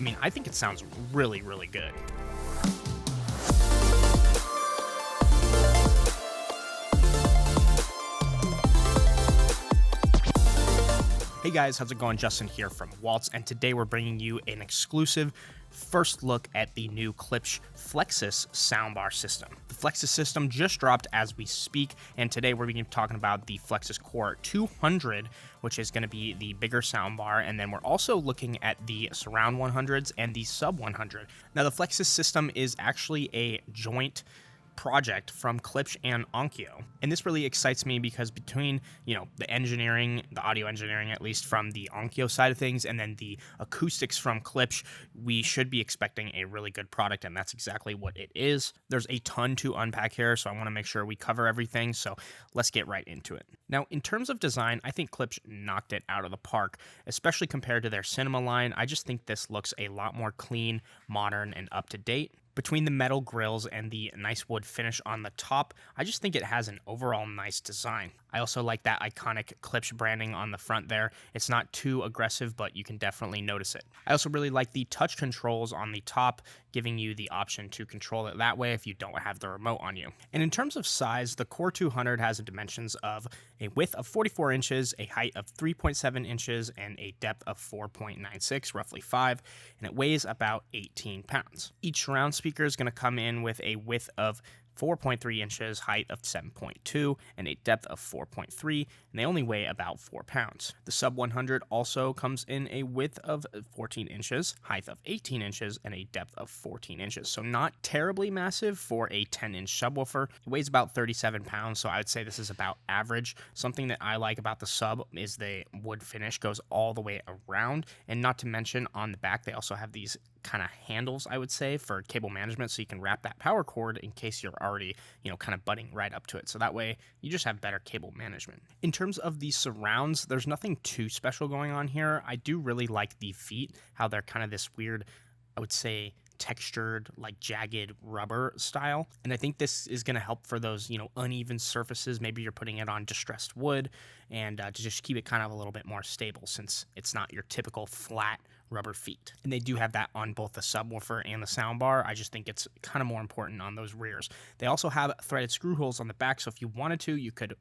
I mean, I think it sounds really, really good. Hey guys, how's it going? Justin here from Walts, and today we're bringing you an exclusive first look at the new Klipsch Flexus soundbar system. The Flexus system just dropped as we speak, and today we're going to be talking about the Flexus Core 200, which is going to be the bigger soundbar, and then we're also looking at the Surround 100s and the Sub 100. Now, the Flexus system is actually a joint project from Klipsch and Onkyo, and this really excites me because between the engineering, the audio engineering at least from the Onkyo side of things, and then the acoustics from Klipsch, we should be expecting a really good product, and that's exactly what it is. There's a ton to unpack here, so I want to make sure we cover everything, so let's get right into it. Now, in terms of design, I think Klipsch knocked it out of the park, especially compared to their cinema line. I just think this looks a lot more clean, modern, and up to date. Between the metal grills and the nice wood finish on the top, I just think it has an overall nice design. I also like that iconic Klipsch branding on the front there. It's not too aggressive, but you can definitely notice it. I also really like the touch controls on the top, giving you the option to control it that way if you don't have the remote on you. And in terms of size, the Core 200 has dimensions of a width of 44 inches, a height of 3.7 inches, and a depth of 4.96, roughly 5, and it weighs about 18 pounds. Each surround speaker is going to come in with a width of 4.3 inches, height of 7.2, and a depth of 4.3, and they only weigh about 4 pounds. The Sub 100 also comes in a width of 14 inches, height of 18 inches, and a depth of 14 inches. So not terribly massive for a 10-inch subwoofer. It weighs about 37 pounds, so I would say this is about average. Something that I like about the Sub is the wood finish goes all the way around, and not to mention on the back they also have these kind of handles, I would say, for cable management, so you can wrap that power cord in case you're already, kind of butting right up to it. So that way you just have better cable management. In terms of the surrounds, there's nothing too special going on here. I do really like the feet, how they're kind of this weird, I would say, textured, like jagged rubber style. And I think this is going to help for those, uneven surfaces. Maybe you're putting it on distressed wood, and to just keep it kind of a little bit more stable, since it's not your typical flat rubber feet. And they do have that on both the subwoofer and the soundbar. I just think it's kind of more important on those rears. They also have threaded screw holes on the back, so if you wanted to, you could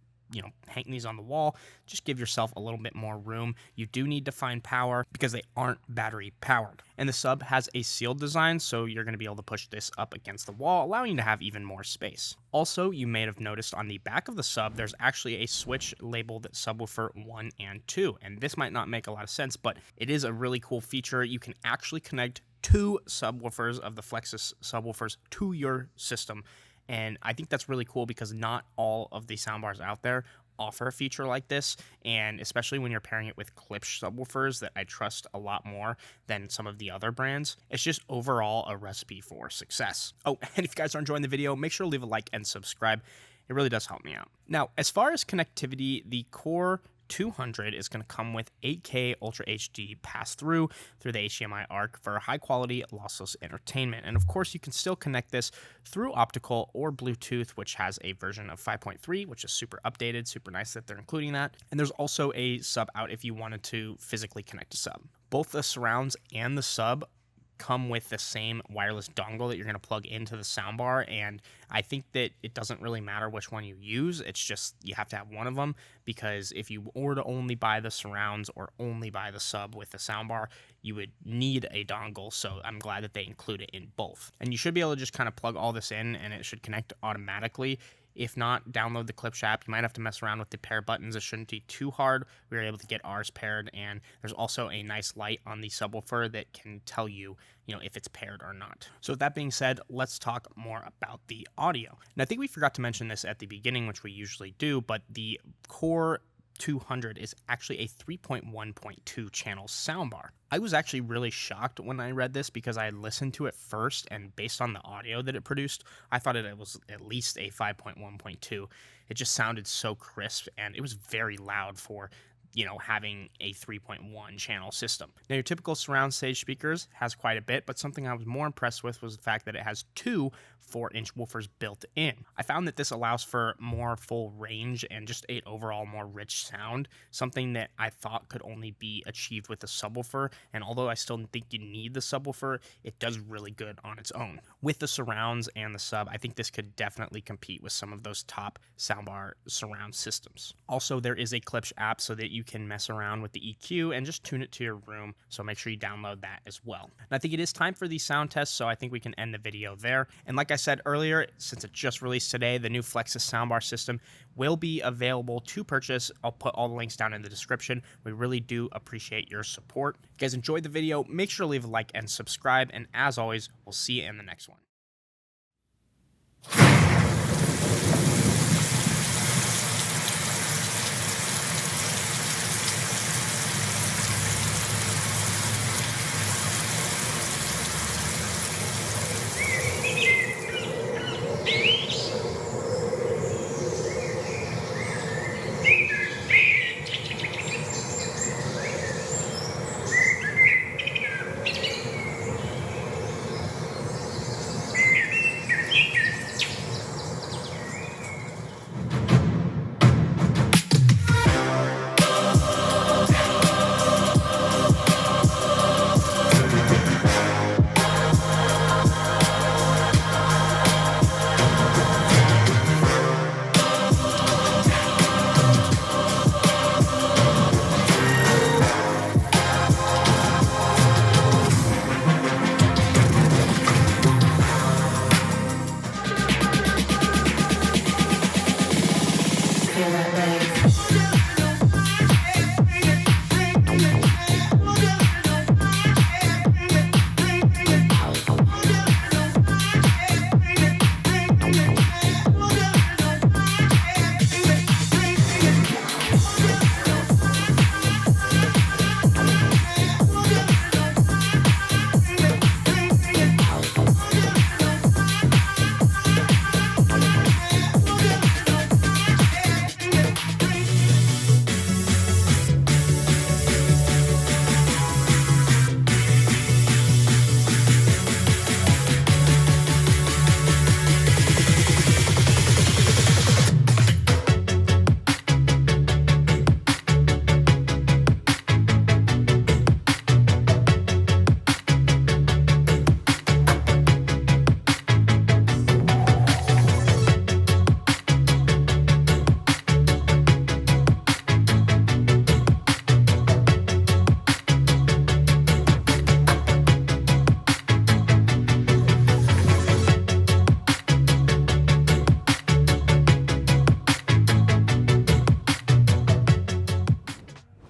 hang these on the wall. Just give yourself a little bit more room. You do need to find power because they aren't battery powered. And the Sub has a sealed design, so you're going to be able to push this up against the wall, allowing you to have even more space. Also, you may have noticed on the back of the Sub, there's actually a switch labeled Subwoofer 1 and 2. And this might not make a lot of sense, but it is a really cool feature. You can actually connect two subwoofers of the Flexus subwoofers to your system. And I think that's really cool because not all of the soundbars out there offer a feature like this, and especially when you're pairing it with Klipsch subwoofers that I trust a lot more than some of the other brands. It's just overall a recipe for success. Oh, and if you guys are enjoying the video, make sure to leave a like and subscribe. It really does help me out. Now, as far as connectivity, the Core 200 is going to come with 8K Ultra HD pass-through the HDMI ARC for high-quality, lossless entertainment. And of course, you can still connect this through optical or Bluetooth, which has a version of 5.3, which is super updated, super nice that they're including that. And there's also a sub out if you wanted to physically connect a sub. Both the surrounds and the sub come with the same wireless dongle that you're going to plug into the soundbar, and I think that it doesn't really matter which one you use. It's just you have to have one of them, because if you were to only buy the surrounds or only buy the sub with the soundbar, you would need a dongle, so I'm glad that they include it in both. And you should be able to just kind of plug all this in and it should connect automatically. If not, download the Klipsch app. You might have to mess around with the pair buttons. It shouldn't be too hard. We were able to get ours paired, and there's also a nice light on the subwoofer that can tell you, if it's paired or not. So with that being said, let's talk more about the audio. And I think we forgot to mention this at the beginning, which we usually do, but the Core 200 is actually a 3.1.2 channel soundbar. I was actually really shocked when I read this because I had listened to it first, and based on the audio that it produced, I thought it was at least a 5.1.2. It just sounded so crisp, and it was very loud for having a 3.1 channel system. Now, your typical surround stage speakers has quite a bit, but something I was more impressed with was the fact that it has two 4-inch woofers built in. I found that this allows for more full range and just an overall more rich sound, something that I thought could only be achieved with a subwoofer, and although I still think you need the subwoofer, it does really good on its own. With the surrounds and the sub, I think this could definitely compete with some of those top soundbar surround systems. Also, there is a Klipsch app so that you can mess around with the EQ and just tune it to your room, so make sure you download that as well. And I think it is time for the sound test, so I think we can end the video there. And like I said earlier, since it just released today, the new Flexus soundbar system will be available to purchase. I'll put all the links down in the description. We really do appreciate your support. If you guys enjoyed the video, make sure to leave a like and subscribe, and as always, we'll see you in the next one.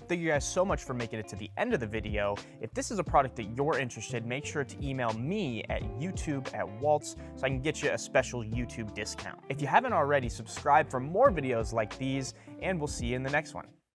Thank you guys so much for making it to the end of the video. If this is a product that you're interested, make sure to email me at youtube@walts so I can get you a special YouTube discount. If you haven't already, subscribe for more videos like these, and we'll see you in the next one.